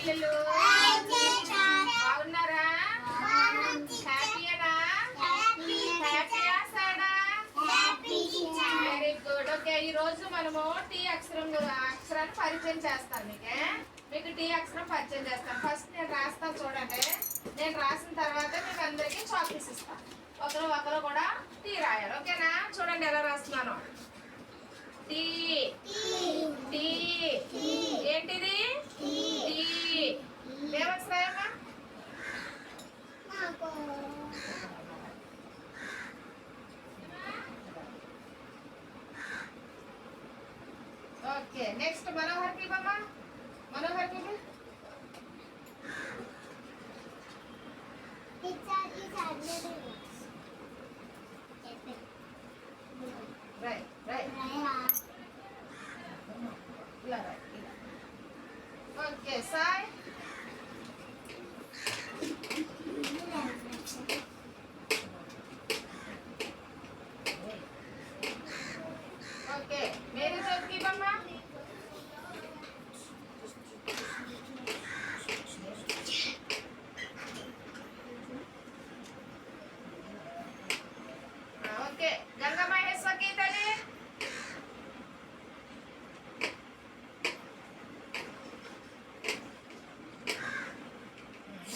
పిల్లలు బాగున్నారా? హ్యాపీయేనా? హ్యాపీయా సాడా? Very good. ఓకే, ఈ రోజు మనము టీ అక్షరాన్ని పరిచయం చేస్తాను. మీకు టీ అక్షరం పరిచయం చేస్తాను. ఫస్ట్ నేను రాస్తాను చూడండి. నేను రాసిన తర్వాత మీకు అందరికీ చాక్లెట్స్ ఇస్తాను. ఒకరు కూడా టీ రాయాలి. ఓకేనా? చూడండి ఎలా రాస్తున్నాను. టీ టీ ఏంటిది? టీ దేవశ్రాయమ్మా. ఓకే, నెక్స్ట్ మనోహర్ కి బామ్మ. మనోహర్ కి okay Sai. Okay Mary చౌకి బమ్మ. Okay Ganga మహేశ్వరికి తల్లి.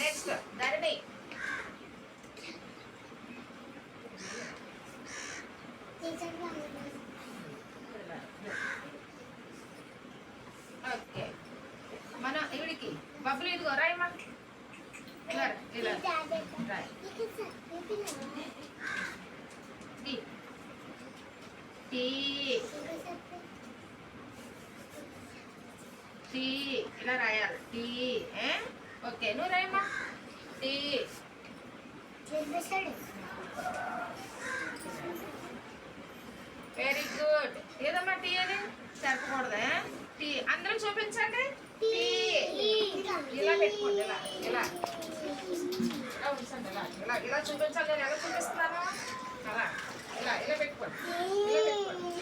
నెక్స్ట్ ధరణి. ఓకే మన ఇవిడికి బబ్బులు ఇదిగో రాయమ్మా. ఇలా ఇలా రాయ్. టీ టీ టీ ఇలా రాయాలి. టీ. ఓకే నువ్వు రాయమ్మా. టీ. Very good. ఏదమ్మా టీ అని చెప్పకూడదు. టీ అందరూ చూపించండి. టీ ఇలా పెట్టుకోండి. ఇలా ఇలా ఇలా ఉంచండి. ఇలా ఇలా ఇలా చూపించాలి. నేను ఎలా చూపిస్తున్నాను అలా ఇలా ఇలా పెట్టుకోండి. ఇలా పెట్టుకోండి.